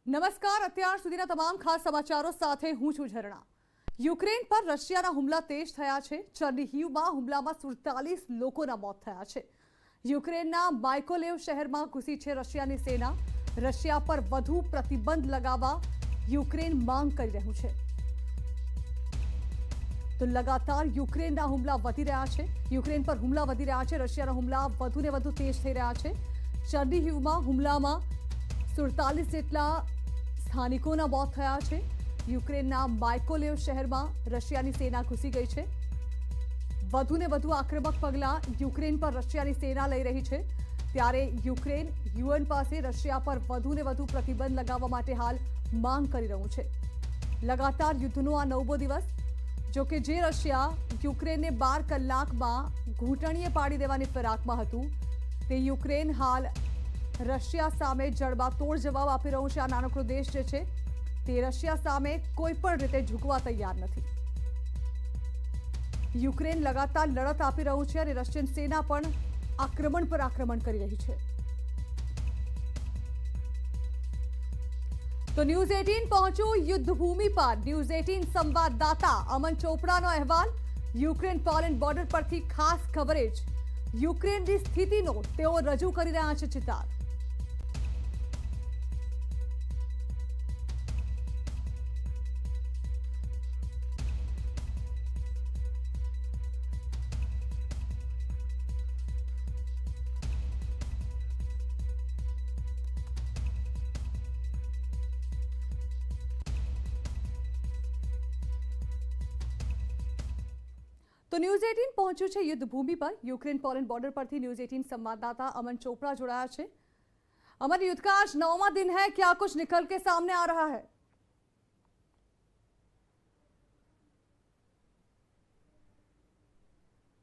નમસ્કાર, અત્યાર સુધીના તમામ ખાસ સમાચારો સાથે હું છું ઝરણા। યુક્રેન પર રશિયાના હુમલા તેજ થયા છે। ચર્નિહિવમાં હુમલામાં 47 લોકોના મોત થયા છે। યુક્રેનના માયકોલેવ શહેરમાં ઘૂસી છે રશિયાની સેના। રશિયા પર વધુ પ્રતિબંધ લગાવવા યુક્રેન માંગ કરી રહ્યું છે। તો લગાતાર યુક્રેનના હુમલા વધી રહ્યા છે। યુક્રેન પર હુમલા વધી રહ્યા છે। રશિયાના હુમલા વધુને વધુ તેજ થઈ રહ્યા છે। ચર્નિહિવમાં હુમલામાં 47 જેટલા સ્થાનિકોના મોત થયા છે। યુક્રેનના માયકોલેવ શહેરમાં રશિયાની સેના ઘૂસી ગઈ છે। વધુને વધુ આક્રમક પગલાં યુક્રેન પર રશિયાની સેના લઈ રહી છે। ત્યારે યુક્રેન યુએન પાસે રશિયા પર વધુને વધુ પ્રતિબંધ લગાવવા માટે હાલ માંગ કરી રહ્યું છે। લગાતાર યુદ્ધનો આ 9મો દિવસ। જો કે જે રશિયા યુક્રેનને 12 કલાકમાં ઘૂંટણીએ પાડી દેવાની ફિરાકમાં હતું, તે યુક્રેન હાલ રશિયા સામે જડબાતોડ જવાબ આપી રહ્યું છે। આ નાનકડો દેશ જે છે તે રશિયા સામે કોઈ પણ રીતે ઝૂકવા તૈયાર નથી। યુક્રેન લગાતાર લડત આપી રહ્યું છે અને રશિયન સેના પણ આક્રમણ પર આક્રમણ કરી રહી છે। તો ન્યૂઝ 18 પહોંચ્યું યુદ્ધભૂમિ પર। ન્યૂઝ 18 સંવાદદાતા અમન ચોપડાનો અહેવાલ। યુક્રેન પોલેન્ડ બોર્ડર પરથી ખાસ કવરેજ। યુક્રેનની સ્થિતિનો તેઓ રજૂ કરી રહ્યા છે ચિતાર। तो न्यूज 18 पहुंच्યું છે યુદ્ધભૂમિ પર। યુક્રેન પોલેન્ડ બોર્ડર પરથી न्यूज 18 संवाददाता अमन चोपड़ा जोड़ाया है। अमन, युद्ध का आज 9वां दिन है, क्या कुछ निकल के सामने आ रहा है?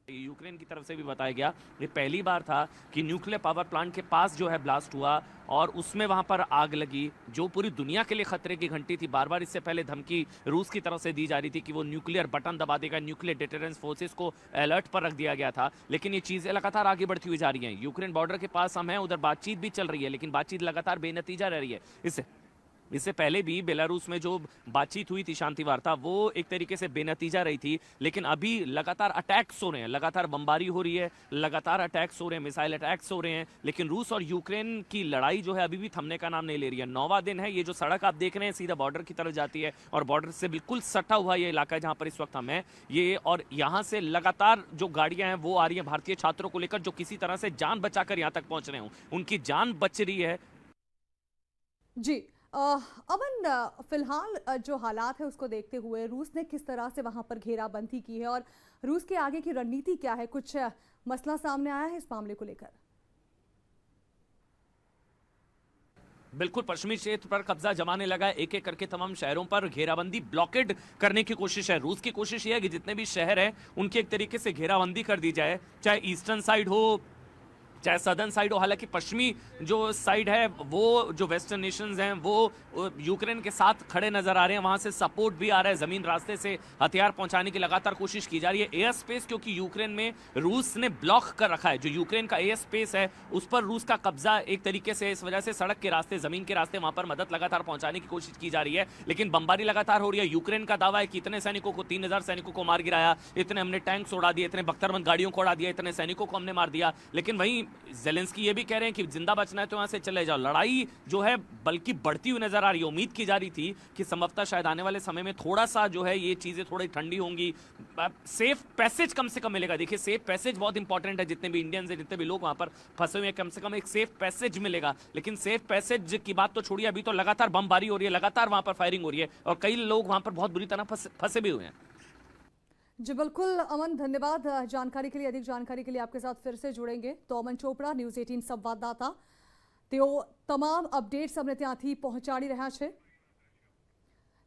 यूक्रेन की तरफ से भी बताया गया, ये पहली बार था कि न्यूक्लियर पावर प्लांट के पास जो है ब्लास्ट हुआ और उसमें वहां पर आग लगी, जो पूरी दुनिया के लिए खतरे की घंटी थी। बार बार इससे पहले धमकी रूस की तरफ से दी जा रही थी कि वो न्यूक्लियर बटन दबा देगा, न्यूक्लियर डिटरेंस फोर्सेस को अलर्ट पर रख दिया गया था। लेकिन ये चीजें लगातार आगे बढ़ती हुई जा रही हैं। यूक्रेन बॉर्डर के पास हम हैं, उधर बातचीत भी चल रही है, लेकिन बातचीत लगातार बेनतीजा रह रही है। इससे पहले भी बेलारूस में जो बातचीत हुई थी, शांति वार्ता, वो एक तरीके से बेनतीजा रही थी। लेकिन अभी लगातार अटैक्स हो रहे हैं, लगातार बमबारी हो रही है, लगातार अटैक्स हो रहे हैं, मिसाइल अटैक्स हो रहे हैं। लेकिन रूस और यूक्रेन की लड़ाई जो है अभी भी थमने का नाम नहीं ले रही है। 9वां दिन है। ये जो सड़क आप देख रहे हैं सीधा बॉर्डर की तरफ जाती है और बॉर्डर से बिल्कुल सटा हुआ ये इलाका है जहां पर इस वक्त हम हैं। ये और यहाँ से लगातार जो गाड़ियां हैं वो आ रही हैं भारतीय छात्रों को लेकर, जो किसी तरह से जान बचाकर यहाँ तक पहुंच रहे हों। उनकी जान बच रही है। जी अमन, फिलहाल जो हालात है उसको देखते हुए रूस ने किस तरह से वहां पर घेराबंदी की है और रूस के आगे की रणनीति क्या है? कुछ मसला सामने आया है इस मामले को लेकर? बिल्कुल, पश्चिमी क्षेत्र पर कब्जा जमाने लगा। एक एक करके तमाम शहरों पर घेराबंदी, ब्लॉकेड करने की कोशिश है। रूस की कोशिश यह है कि जितने भी शहर हैं उनकी एक तरीके से घेराबंदी कर दी जाए, चाहे ईस्टर्न साइड हो चाहे सदर्न साइड हो। हालांकि पश्चिमी जो साइड है वो जो वेस्टर्न नेशंस हैं वो यूक्रेन के साथ खड़े नजर आ रहे हैं। वहां से सपोर्ट भी आ रहा है, जमीन रास्ते से हथियार पहुंचाने की लगातार कोशिश की जा रही है। एयर स्पेस क्योंकि यूक्रेन में रूस ने ब्लॉक कर रखा है, जो यूक्रेन का एयर स्पेस है उस पर रूस का कब्जा एक तरीके से, इस वजह से सड़क के रास्ते, जमीन के रास्ते वहां पर मदद लगातार पहुंचाने की कोशिश की जा रही है। लेकिन बमबारी लगातार हो रही है। यूक्रेन का दावा है कि इतने सैनिकों को, 3000 सैनिकों को मार गिराया, इतने हमने टैंक्स उड़ा दिए, इतने बख्तरबंद गाड़ियों को उड़ा दिया, इतने सैनिकों को हमने मार दिया। लेकिन वहीं जेलेंस्की ये भी कह रहे हैं कि जिंदा बचना है तो यहां से चले जाओ। लड़ाई जो है बल्कि बढ़ती हुई नजर आ रही है। उम्मीद की जा रही थी कि संभवतः शायद आने वाले समय में थोड़ा सा जो है ये चीजें थोड़ी ठंडी होंगी, सेफ पैसेज कम से कम मिलेगा। देखिए, सेफ पैसेज बहुत इंपॉर्टेंट है। जितने भी इंडियंस हैं, जितने भी लोग वहां पर फंसे हुए हैं, कम से कम एक सेफ पैसेज मिलेगा। लेकिन सेफ पैसेज की बात तो छोड़िए, अभी तो लगातार बमबारी हो रही है, लगातार वहां पर फायरिंग हो रही है और कई लोग वहां पर बहुत बुरी तरह फंसे भी हुए हैं। जी बिल्कुल अमन, धन्यवाद जानकारी के लिए। अधिक जानकारी के लिए आपके साथ फिर से जुड़ेंगे। तो अमन चोपड़ा, न्यूज़ 18 संवाददाता, તેઓ તમામ અપડેટ્સ અમને ત્યાંથી પહોંચાડી રહ્યા છે।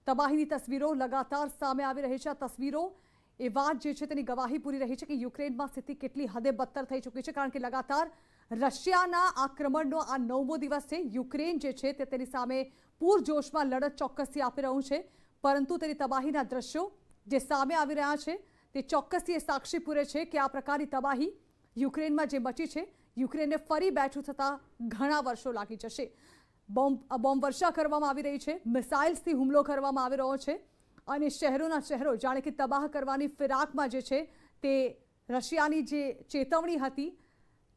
તબાહીની તસવીરો લગાતાર સામે આવી રહી છે। આ તસવીરો એ વાત જે છે તેની ગવાહી પૂરી રહી છે કે યુક્રેનમાં સ્થિતિ કેટલી હદે બદતર થઈ ચૂકી છે, કારણ કે લગાતાર રશિયાના આક્રમણનો આ 9મો દિવસ છે। યુક્રેન જે છે તે તેની સામે પૂરજોશમાં લડત ચોક્કસથી આપી રહ્યું છે, પરંતુ તેની તબાહીના દ્રશ્યો જે સામે આવી રહ્યા છે તે ચોક્કસથી એ સાક્ષી પૂરે છે કે આ પ્રકારની તબાહી યુક્રેનમાં જે મચી છે, યુક્રેનને ફરી બેઠું થતા ઘણા વર્ષો લાગી જશે। બોમ્બ વર્ષા કરવામાં આવી રહી છે, મિસાઇલ્સથી હુમલો કરવામાં આવી રહ્યો છે અને શહેરોના શહેરો જાણે કે તબાહ કરવાની ફિરાકમાં જે છે તે રશિયાની જે ચેતવણી હતી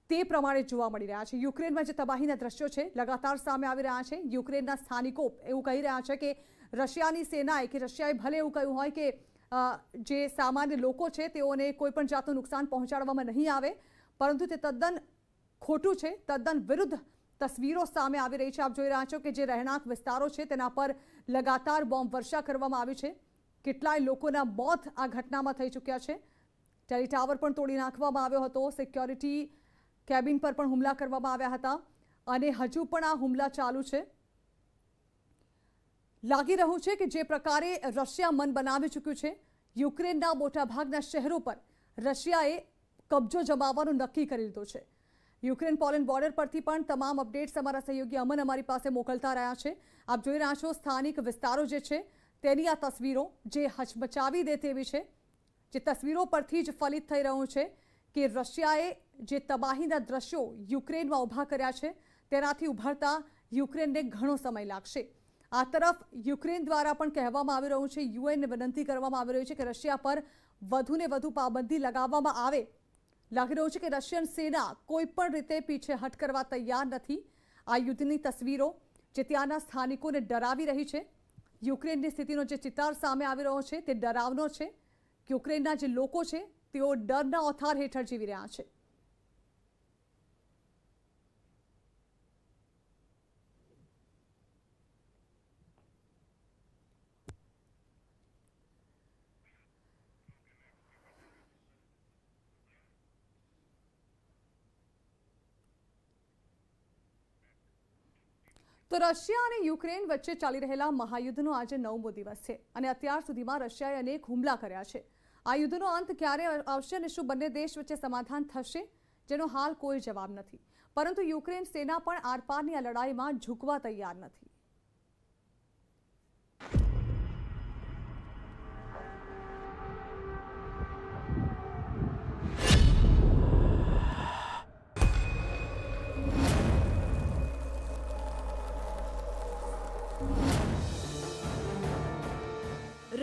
તે પ્રમાણે જોવા મળી રહ્યા છે. યુક્રેનમાં જે તબાહીના દ્રશ્યો છે લગાતાર સામે આવી રહ્યા છે. યુક્રેનના સ્થાનિકો એવું કહી રહ્યા છે કે રશિયાની સેનાએ કે રશિયાએ ભલે એવું કહ્યું હોય કે જે સામાન્ય લોકો છે તેઓને કોઈ પણ જાતનું નુકસાન પહોંચાડવામાં નહીં આવે, પરંતુ તે તદ્દન ખોટું છે. તદ્દન વિરુદ્ધ તસવીરો સામે આવી રહી છે. આપ જોઈ રહ્યા છો કે જે રહેણાંક વિસ્તારો છે તેના પર લગાતાર બોમ્બ વર્ષા કરવામાં આવી છે. કેટલાય લોકોના મોત આ ઘટનામાં થઈ ચૂક્યા છે. ટેલી ટાવર પણ તોડી નાખવામાં આવ્યો હતો. સિક્યોરિટી કેબિન પર પણ હુમલા કરવામાં આવ્યા હતા અને હજુ પણ આ હુમલા ચાલુ છે. લાગી રહ્યું છે કે જે પ્રકારે રશિયા મન બનાવી ચૂક્યું છે, યુક્રેનના મોટાભાગના શહેરો પર રશિયાએ કબજો જમાવવાનું નક્કી કરી લીધું છે. યુક્રેન પોલેન્ડ બોર્ડર પરથી પણ તમામ અપડેટ્સ અમારા સહયોગી અમન અમારી પાસે મોકલતા રહ્યા છે. આપ જોઈ રહ્યા છો સ્થાનિક વિસ્તારો જે છે તેની આ તસવીરો જે હચમચાવી દે તેવી છે. જે તસવીરો પરથી જ ફલિત થઈ રહ્યું છે કે રશિયાએ જે તબાહીના દ્રશ્યો યુક્રેનમાં ઊભા કર્યા છે તેનાથી ઉભરતા યુક્રેનને ઘણો સમય લાગશે. આ તરફ યુક્રેન દ્વારા પણ કહેવામાં આવી રહ્યું છે, યુએનને વિનંતી કરવામાં આવી રહી છે કે રશિયા પર વધુને વધુ પાબંદી લગાવવામાં આવે. લાગી રહ્યું છે કે રશિયન સેના કોઈ પણ રીતે પીછેહટ કરવા તૈયાર નથી. આ યુદ્ધની તસવીરો જે ત્યાંના સ્થાનિકોને ડરાવી રહી છે. યુક્રેનની સ્થિતિનો જે ચિતાર સામે આવી રહ્યો છે તે ડરાવનો છે. યુક્રેનના જે લોકો છે તેઓ ડરના ઓથાર હેઠળ જીવી રહ્યા છે. તો રશિયા અને યુક્રેન વચ્ચે ચાલી રહેલા મહાયુદ્ધનો આજે 9મો દિવસ છે અને અત્યાર સુધીમાં રશિયાએ અનેક હુમલા કર્યા છે. આ યુદ્ધનો અંત ક્યારે આવશે અને શું બંને દેશ વચ્ચે સમાધાન થશે, જેનો હાલ કોઈ જવાબ નથી. પરંતુ યુક્રેન સેના પણ આરપારની આ લડાઈમાં ઝૂકવા તૈયાર નથી.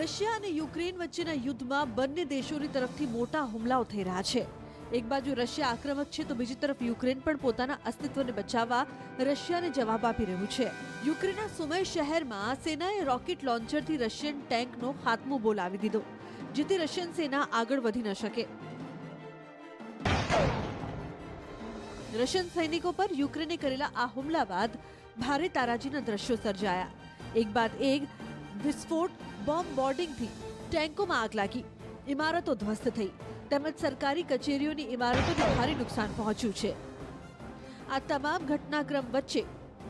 રશિયા અને યુક્રેન વચ્ચેના યુદ્ધમાં બંને દેશોની તરફથી મોટા હુમલાઓ થઈ રહ્યા છે. એક બાજુ રશિયા આક્રમક છે તો બીજી તરફ યુક્રેન પણ પોતાના અસ્તિત્વને બચાવવા રશિયાને જવાબ આપી રહ્યું છે. યુક્રેનના સુમય શહેરમાં સેનાએ રોકેટ લોન્ચરથી રશિયન ટેન્કનો ખાત્મો બોલાવી દીધો, જેથી રશિયન સેના આગળ વધી ન શકે. રશિયન સૈનિકો પર યુક્રેને કરેલા આ હુમલા બાદ ભારે તારાજીના દ્રશ્યો સર્જાયા. એક બાદ એક વિસ્ફોટ, બોમ્બ બોર્ડિંગથી ટેન્કોમાં આગ લાગી, ઇમારતો ધ્વસ્ત થઈ તેમજ સરકારી કચેરીઓની ઇમારતોને ભારે નુકસાન પહોંચ્યું છે. આ તમામ ઘટનાક્રમ વચ્ચે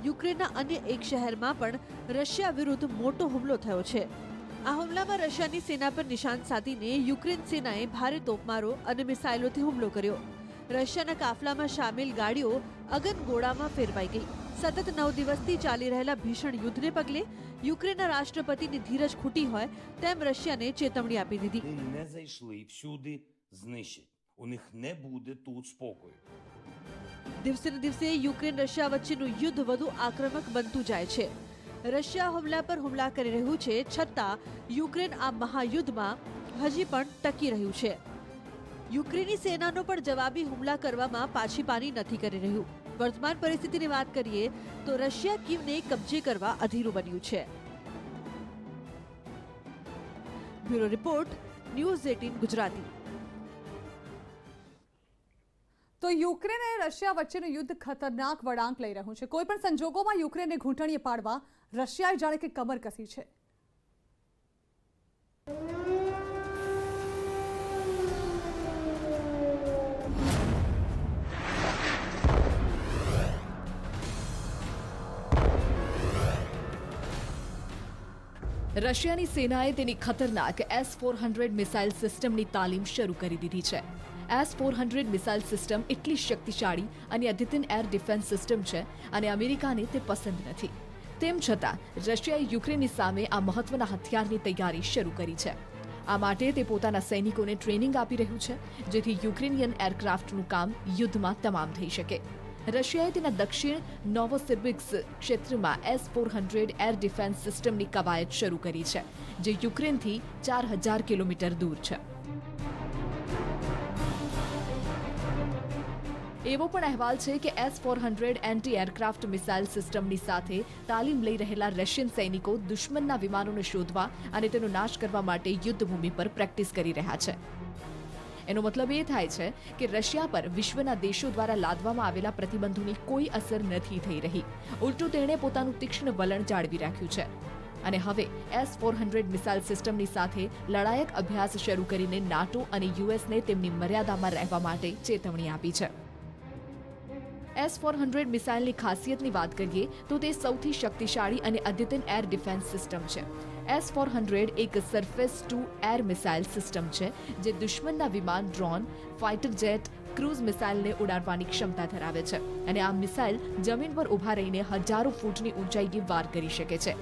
યુક્રેનના અન્ય એક શહેરમાં પણ રશિયા વિરુદ્ધ મોટો હુમલો થયો છે. આ હુમલામાં રશિયાની સેના પર નિશાન સાધીને યુક્રેન સેનાએ ભારે તોપમારો અને મિસાઇલોથી હુમલો કર્યો. રશિયાના કાફલામાં સામેલ ગાડીઓ અગનગોળામાં ફેરવાઈ ગઈ. સતત 9 દિવસથી ચાલી રહેલા ભીષણ યુદ્ધને પગલે યુક્રેનના રાષ્ટ્રપતિની ધીરજ ખૂટી હોય તેમ રશિયાને ચેતવણી આપી દીધી. Вони не зайшли всюди знищать. У них не буде тут спокою. દિવસે ને દિવસે યુક્રેન રશિયા વચ્ચેનું યુદ્ધ વધુ આક્રમક બનતું જાય છે. રશિયા હુમલા પર હુમલા કરી રહ્યું છે, છતાં યુક્રેન આ મહાયુદ્ધમાં હજી પણ ટકી રહ્યું છે. યુક્રેની સેનાનો પણ જવાબી હુમલા કરવામાં પાછીપાની નથી કરી રહ્યું. વર્તમાન પરિસ્થિતિની વાત કરીએ તો રશિયા કીવને કબજે કરવા અધીરું બન્યું છે. Bureau report, news 18 Gujarati. તો યુક્રેન અને રશિયા વચ્ચેનું યુદ્ધ ખતરનાક વળાંક લઈ રહ્યું છે. કોઈ પણ સંજોગોમાં યુક્રેનને ઘૂંટણીએ પાડવા રશિયાએ જાણે કે કમર કસી છે. રશિયાની સેનાએ તેની ખતરનાક S-400 મિસાઇલ સિસ્ટમની તાલીમ શરૂ કરી દીધી છે. S-400 મિસાઇલ સિસ્ટમ એટલી શક્તિશાળી અને અદ્યતન એર ડિફેન્સ સિસ્ટમ છે અને અમેરિકાને તે પસંદ નથી. તેમ છતાં રશિયાએ યુક્રેનની સામે આ મહત્વના હથિયારની તૈયારી શરૂ કરી છે. આ માટે તે પોતાના સૈનિકોને ટ્રેનિંગ આપી રહ્યું છે, જેથી યુક્રેનિયન એરક્રાફ્ટનું કામ યુદ્ધમાં તમામ થઈ શકે. રશિયાએ તેના દક્ષિણ નોવોસિર્બિર્સ્ક ક્ષેત્રમાં S-400 એર ડિફેન્સ સિસ્ટમની કવાયત શરૂ કરી છે, જે યુક્રેનથી 4000 કિલોમીટર દૂર છે. એવો પણ અહેવાલ છે કે S-400 એન્ટી એરક્રાફ્ટ મિસાઇલ સિસ્ટમની સાથે તાલીમ લઈ રહેલા રશિયન સૈનિકો દુશ્મનના વિમાનોને શોધવા અને તેનો નાશ કરવા માટે યુદ્ધભૂમિ પર પ્રેક્ટિસ કરી રહ્યા છે. એનો મતલબ એ થાય છે કે રશિયા પર વિશ્વના દેશો દ્વારા લાદવામાં આવેલા પ્રતિબંધોની કોઈ અસર નથી થઈ રહી. ઉલટું તેણે પોતાનું તીક્ષ્ણ વલણ જાળવી રાખ્યું છે અને હવે S-400 મિસાઇલ સિસ્ટમની સાથે લડાયક અભ્યાસ શરૂ કરીને નાટો અને યુએસને તેમની મર્યાદામાં રહેવા માટે ચેતવણી આપી છે. S-400 મિસાઇલની ખાસિયતની વાત કરીએ તો તે સૌથી શક્તિશાળી અને અદ્યતન એર ડિફેન્સ સિસ્ટમ છે. S-400 એક surface two air missile system છે જે દુશ્મનના વિમાન, ડ્રોન, ફાઇટર જેટ, ક્રૂઝ મિસાઇલને ઉડાડવાની ક્ષમતા ધરાવે છે અને આ મિસાઇલ જમીન પર ઊભા રહીને હજારો ફૂટની ઊંચાઈએ વાર કરી શકે છે.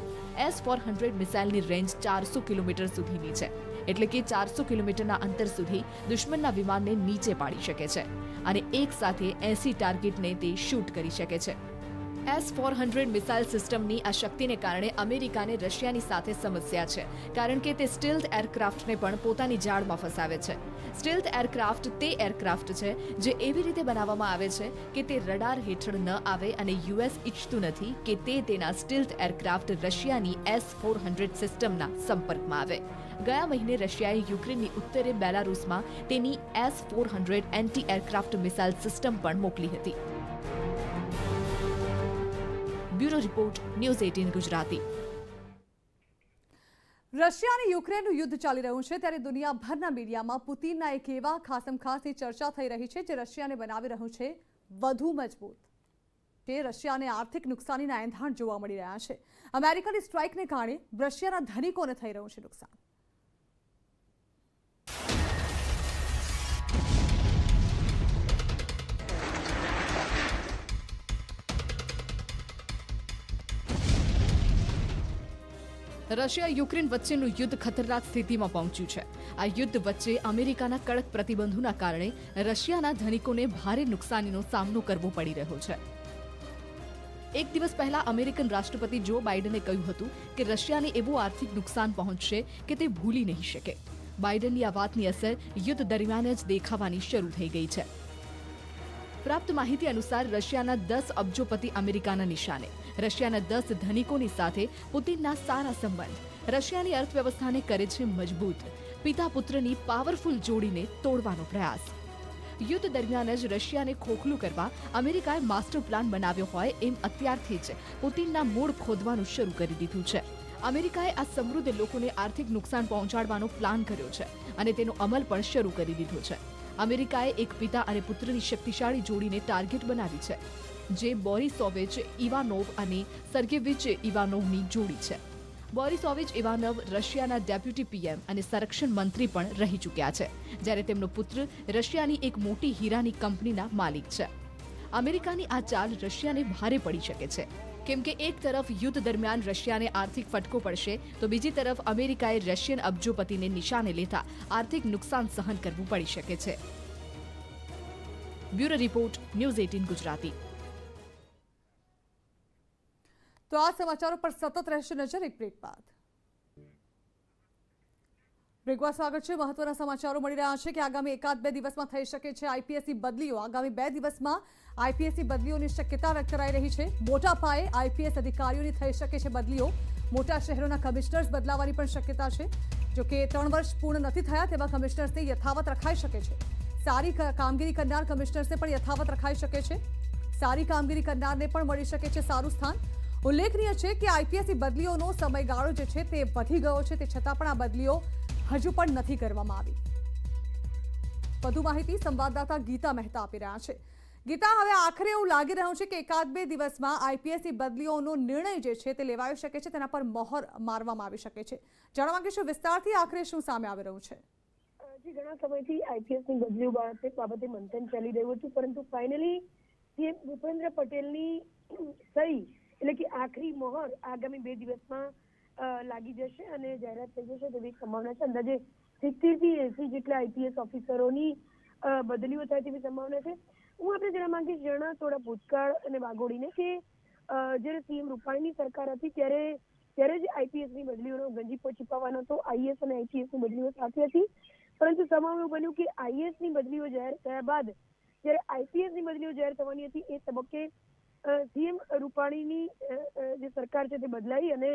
S-400 મિસાઇલની રેન્જ 400 કિલોમીટર સુધીની છે, એટલે કે 400 કિલોમીટરના અંતર સુધી દુશ્મનના વિમાનને નીચે પાડી શકે છે અને એક સાથે 80 ટાર્ગેટને તે શૂટ કરી શકે છે. S-400 મિસાઇલ સિસ્ટમની આ શક્તિને કારણે અમેરિકાને રશિયાની સાથે સમસ્યા છે, કારણ કે તે સ્ટીલ્થ એરક્રાફ્ટને પણ પોતાની જાળમાં ફસાવે છે. સ્ટીલ્થ એરક્રાફ્ટ તે એરક્રાફ્ટ છે જે એવી રીતે બનાવવામાં આવે છે કે તે રડાર હેઠળ ન આવે અને યુએસ ઈચ્છતું નથી કે તે તેના સ્ટીલ્થ એરક્રાફ્ટ રશિયાની S-400 સિસ્ટમના સંપર્કમાં આવે. ગયા મહિને રશિયાએ યુક્રેનની ઉત્તરે બેલારુસમાં તેની S-400 anti aircraft missile system પણ મોકલી હતી. Bureau report, news 18 Gujarati. Russia અને યુક્રેનનું યુદ્ધ ચાલી રહ્યું છે ત્યારે દુનિયાભરના મીડિયામાં પુતિનના એક એવા ખાસમખાસની ચર્ચા થઈ રહી છે જે રશિયાને બનાવી રહ્યું છે વધુ મજબૂત. તે રશિયાને આર્થિક નુકસાનીના એંધાણ જોવા મળી રહ્યા છે. અમેરિકાની સ્ટ્રાઇકને કારણે રશિયાના ધનિકોને થઈ રહ્યું છે નુકસાન. રશિયા યુક્રેન વચ્ચેનું યુદ્ધ ખતરનાક સ્થિતિમાં પહોંચ્યું છે. આ યુદ્ધ વચ્ચે અમેરિકાના કડક પ્રતિબંધોના કારણે રશિયાના ધનિકોને ભારે નુકસાનીનો સામનો કરવો પડી રહ્યો છે. એક દિવસ પહેલા અમેરિકન રાષ્ટ્રપતિ જો બાઇડને કહ્યું હતું કે રશિયાને એવું આર્થિક નુકસાન પહોંચશે કે તે ભૂલી નહીં શકે. બાઇડનની આ વાતની અસર યુદ્ધ દરમિયાન જ દેખાવાની શરૂ થઈ ગઈ છે. પ્રાપ્ત માહિતી અનુસાર રશિયાના 10 અબજોપતિ અમેરિકાના નિશાને. રશિયાના 10 ધનિકોની સાથે પુતિનના સારા સંબંધ રશિયાની અર્થવ્યવસ્થાને કરે છે મજબૂત. પિતા પુત્રની પાવરફુલ જોડીને તોડવાનો પ્રયાસ. યુદ્ધ દરમિયાન જ રશિયાને ખોખલું કરવા અમેરિકાએ માસ્ટર પ્લાન બનાવ્યો હોય એમ અત્યારથી જ પુતિનના મૂળ ખોદવાનું શરૂ કરી દીધું છે. અમેરિકાએ આ સમૃદ્ધ લોકોને આર્થિક નુકસાન પહોંચાડવાનો પ્લાન કર્યો છે અને તેનો અમલ પણ શરૂ કરી દીધો છે. અમેરિકાએ એક પિતા અને પુત્રની શક્તિશાળી જોડીને ટાર્ગેટ બનાવી છે, જે બોરિસોવિચ ઇવાનોવ અને સર્ગેવિચ ઇવાનોવની જોડી છે. બોરિસોવિચ ઇવાનોવ રશિયાના ડેપ્યુટી પીએમ અને સંરક્ષણ મંત્રી પણ રહી ચૂક્યા છે, જ્યારે તેમનો પુત્ર રશિયાની એક મોટી હીરાની કંપનીના માલિક છે. અમેરિકાની આ ચાલ રશિયાને ભારે પડી શકે છે, કેમ કે એક તરફ યુદ્ધ દરમિયાન રશિયાને આર્થિક ફટકો પડશે તો બીજી તરફ અમેરિકાએ રશિયન અબજોપતિને નિશાને લેતા આર્થિક નુકસાન સહન કરવું પડી શકે છે. Bureau report, news 18 Gujarati. તો આ સમાચારો પર સતત રહેશે નજર. એક બ્રેક બાદ બ્રેકમાં સ્વાગત છે. મહત્વના સમાચારો મળી રહ્યા છે કે આગામી 1-2 દિવસમાં થઈ શકે છે આઈપીએસની બદલીઓ. આગામી 2 દિવસમાં આઈપીએસની બદલીઓની શક્યતા વ્યક્ત કરાઈ રહી છે. મોટા પાયે આઈપીએસ અધિકારીઓની થઈ શકે છે બદલીઓ. મોટા શહેરોના કમિશનર્સ બદલાવાની પણ શક્યતા છે. જો કે 3 વર્ષ પૂર્ણ નથી થયા તેવા કમિશનર્સને યથાવત રખાઈ શકે છે. સારી કામગીરી કરનાર કમિશનર્સને પણ યથાવત રખાઈ શકે છે. સારી કામગીરી કરનારને પણ મળી શકે છે સારું સ્થાન. ઉલ્લેખનીય છે કે આઈપીએસની બદલીઓનો સમયગાળો જે છે તે વધી ગયો છે, તે છતાં પણ આ બદલીઓ હજુ પણ નથી કરવામાં આવી. વધુ માહિતી સંવાદદાતા ગીતા મહેતા આપી રહ્યા છે. ગીતા, હવે આખરે એવું લાગી રહ્યું છે કે 1-2 દિવસમાં આઈપીએસની બદલીઓનો નિર્ણય જે છે તે લેવાઈ શકે છે, તેના પર મહોર મારવામાં આવી શકે છે. જાણવા માંગીશું વિસ્તારથી આખરે શું સામે આવી રહ્યું છે? ઘણા સમયથી આઈપીએસની બદલીઓ બાબતે મંથન ચાલી રહ્યું હતું, પરંતુ ફાઇનલી સીએમ ભૂપેન્દ્ર પટેલની સહી એટલે કે આખરી મહોર આગામી 2 દિવસમાં લાગી જશે અને જાહેરાત થઈ જશે તેવી સંભાવના છે. અંદાજે 70 થી 80 જેટલા આઈપીએસ ઓફિસરોની બદલીઓ થાય તેવી સંભાવના છે. હું આપણે જણાવવા માંગીશ જણા થોડા ભૂતકાળ અને વાઘોડીને કે જ્યારે સીએમ રૂપાણીની સરકાર હતી ત્યારે જ આઈપીએસ ની બદલીઓનો ગંજીફો છુપાવવાનો હતો. આઈએસ અને આઈપીએસ ની બદલીઓ સાથે હતી, પરંતુ સમાવ એવું બન્યું કે આઈએસ ની બદલીઓ જાહેર થયા બાદ જ્યારે આઈપીએસ ની બદલીઓ જાહેર થવાની હતી એ તબક્કે સીએમ રૂપાણીની જે સરકાર છે તે બદલાઈ અને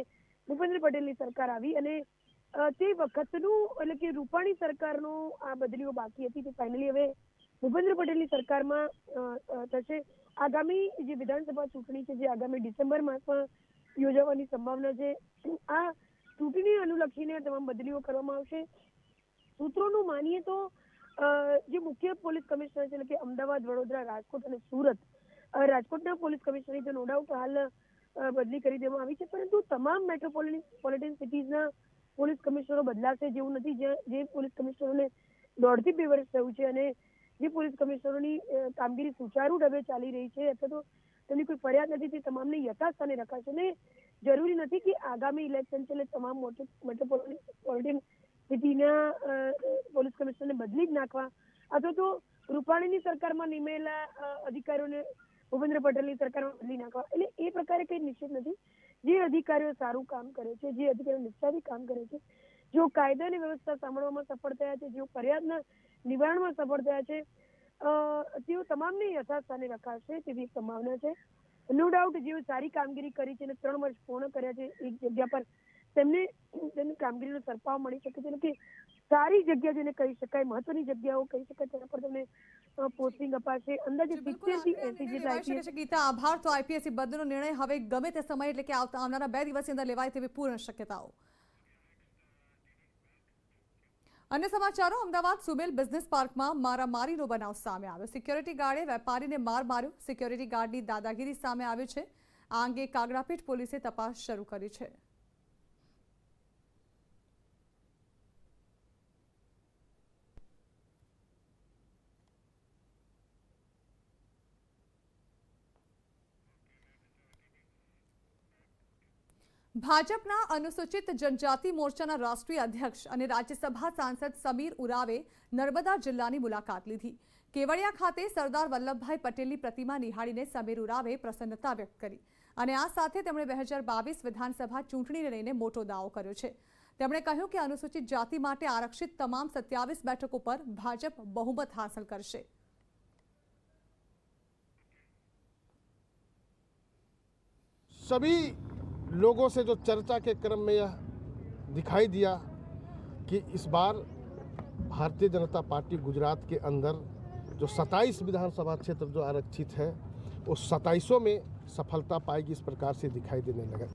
ભૂપેન્દ્ર પટેલની સરકાર આવી અને તે વખતનું એટલે કે રૂપાણી સરકારનો આ બદલીઓ બાકી હતી તે ફાઇનલી હવે ભૂપેન્દ્ર પટેલની સરકારમાં થશે. આગામી જે વિધાનસભા ચૂંટણી છે જે આગામી ડિસેમ્બર માસમાં યોજાવાની સંભાવના છે, આ ચૂંટણી અનુલક્ષીને તમામ બદલીઓ કરવામાં આવશે. સૂત્રોનું માનીએ તો જે મુખ્ય પોલીસ કમિશનર છે એટલે કે અમદાવાદ, વડોદરા, રાજકોટ અને સુરત, રાજકોટના પોલીસ કમિશનરની તો નો ડાઉટ હાલ બદલી કરી દેવામાં આવી છે, પરંતુ તમામ મેટ્રોપોલિટન સિટીઝના પોલીસ કમિશનરો બદલાશે જેવું નથી. જે પોલીસ કમિશનરોને 1.5 થી 2 વર્ષ થયું છે અને જે પોલીસ કમિશનરોની કામગીરી સુચારુ ઢબે ચાલી રહી છે અથવા તો તેમની કોઈ ફરિયાદ નથી તે તમામને યથાસ્થાને રખાશે અને જરૂરી નથી કે આગામી ઇલેક્શન છે એટલે તમામ મેટ્રોપોલિટન સિટીના પોલીસ કમિશનરને બદલી જ નાખવા અથવા તો રૂપાણીની સરકારમાં નિમેલા અધિકારીઓને ભૂપેન્દ્ર પટેલની સરકારમાં બદલી નાખવા, એટલે એ પ્રકારે કઈ નિશ્ચિત નથી. જે અધિકારીઓ સારું કામ કરે છે, જે અધિકારીઓ નિષ્ઠાથી કામ કરે છે, જેઓ કાયદા અને વ્યવસ્થા સાંભળવામાં સફળ થયા છે, જેઓ ફરિયાદના નિવારણમાં સફળ થયા છે, તેઓ તમામને યથાસ્થાને રખાશે તેવી સંભાવના છે. નો ડાઉટ જેઓ સારી કામગીરી કરી છે અને 3 વર્ષ પૂર્ણ કર્યા છે એક જગ્યા પર, તેમને તેમની કામગીરીનો સરપાવ મળી શકે છે. એટલે કે સારી જગ્યા જેને કહી શકાય, મહત્વની જગ્યાઓ કહી શકાય, તેના પર તેમને પોસ્ટિંગ અપાશે. અંદાજે 70 થી 80 જેટલા આઈપીએસ. ગીતા, આભાર. તો આઈપીએસ બદલીનો નિર્ણય હવે ગમે તે સમય એટલે કે આવનારા 2 દિવસની અંદર લેવાય તેવી પૂર્ણ શક્યતાઓ. અન્ય સમાચારો. અમદાવાદ સુબેલ બિઝનેસ પાર્કમાં મારામારીનો બનાવ સામે આવ્યો. સિક્યોરિટી ગાર્ડે વેપારીને માર માર્યો. સિક્યોરિટી ગાર્ડની દાદાગીરી સામે આવી છે. આ અંગે કાગડાપીઠ પોલીસે તપાસ શરૂ કરી છે. ભાજપના અનુસૂચિત જનજાતિ મોરચાના રાષ્ટ્રીય અધ્યક્ષ અને રાજ્યસભા સાંસદ સમીર ઉરાવે નર્મદા જિલ્લાની મુલાકાત લીધી. કેવડિયા ખાતે સરદાર વલ્લભભાઈ પટેલની પ્રતિમા નિહાળીને સમીર ઉરાવે પ્રસન્નતા વ્યક્ત કરી અને આ સાથે તેમણે 2022 વિધાનસભા ચૂંટણીને લઈને મોટો દાવો કર્યો છે. તેમણે કહ્યું કે અનુસૂચિત જાતિ માટે આરક્ષિત તમામ 27 બેઠકો પર ભાજપ બહુમત હાંસલ કરશે. सभी लोगों से जो चर्चा के क्रम में यह दिखाई दिया कि इस बार भारतीय जनता पार्टी गुजरात के अंदर जो 27 विधानसभा क्षेत्र जो आरक्षित है वो 27 में सफलता पाएगी, इस प्रकार से दिखाई देने लगा.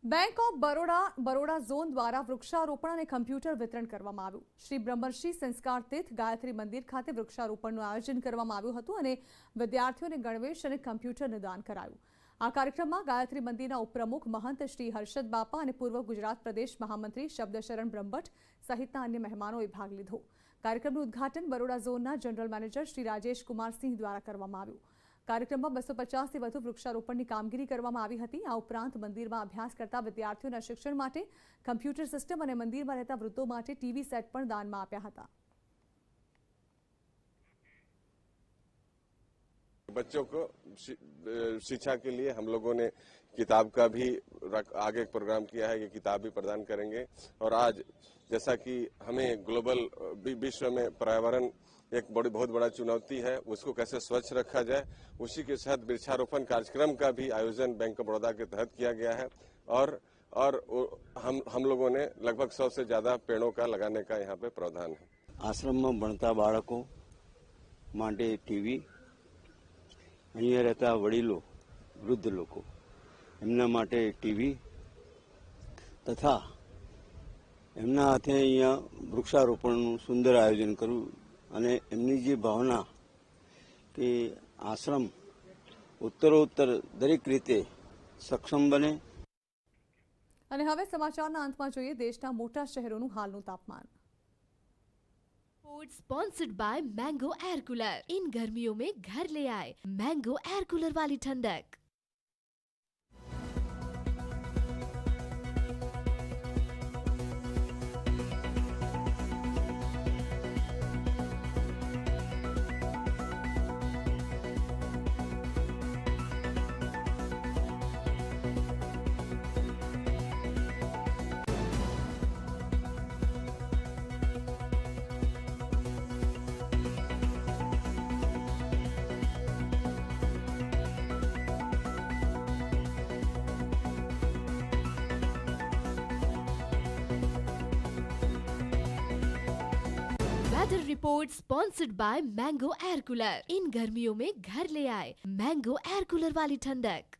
બેંક ઓફ બરોડા ઝોન દ્વારા વૃક્ષારોપણ અને કમ્પ્યુટર વિતરણ કરવામાં આવ્યું. શ્રી બ્રહ્મર્ષિ સંસ્કાર તીર્થ ગાયત્રી મંદિર ખાતે વૃક્ષારોપણનું આયોજન કરવામાં આવ્યું હતું અને વિદ્યાર્થીઓને ગણવેશ અને કમ્પ્યુટરનું દાન કરાયું. આ કાર્યક્રમમાં ગાયત્રી મંદિરના ઉપપ્રમુખ મહંત શ્રી હર્ષદ બાપા અને પૂર્વ ગુજરાત પ્રદેશ મહામંત્રી શબ્દશરણ બ્રહ્મભટ્ટ સહિતના અન્ય મહેમાનોએ ભાગ લીધો. કાર્યક્રમનું ઉદ્ઘાટન બરોડા ઝોનના જનરલ મેનેજર શ્રી રાજેશ કુમારસિંહ દ્વારા કરવામાં આવ્યું. કાર્યક્રમમાં 250થી વધુ વૃક્ષારોપણની કામગીરી કરવામાં આવી હતી. આ ઉપરાંત મંદિરમાં અભ્યાસ કરતા વિદ્યાર્થીઓના શિક્ષણ માટે કમ્પ્યુટર સિસ્ટમ અને મંદિરમાં રહેતા વૃદ્ધો માટે ટીવી સેટ પણ દાનમાં આપ્યા હતા. बच्चों को शिक्षा के लिए हम लोगों ने किताब का भी आगे प्रोग्राम किया है कि किताब भी प्रदान करेंगे. और आज जैसा कि हमें ग्लोबल विश्व में पर्यावरण एक बहुत बड़ा चुनौती है, उसको कैसे स्वच्छ रखा जाए, उसी के साथ वृक्षारोपण कार्यक्रम का भी आयोजन बैंक ऑफ बड़ौदा के तहत किया गया है. और हम लोगों ने लगभग 100 से ज्यादा पेड़ों का लगाने का यहाँ पे प्रावधान है. आश्रम में भणता बाळको माटे टीवी, અહીંયા રહેતા વડીલો વૃદ્ધ લોકો એમના માટે ટીવી તથા એમના હાથે અહીંયા વૃક્ષારોપણનું સુંદર આયોજન કર્યું અને એમની જે ભાવના કે આશ્રમ ઉત્તરોત્તર દરેક રીતે સક્ષમ બને. અને હવે સમાચારના અંતમાં જોઈએ દેશના મોટા શહેરોનું હાલનું તાપમાન. Sponsored by mango air cooler. इन गर्मियों में घर ले आए मैंगो एयर कूलर वाली ठंडक. Weather report sponsored by mango air cooler. इन गर्मियों में घर ले आए मैंगो एयर कूलर वाली ठंडक।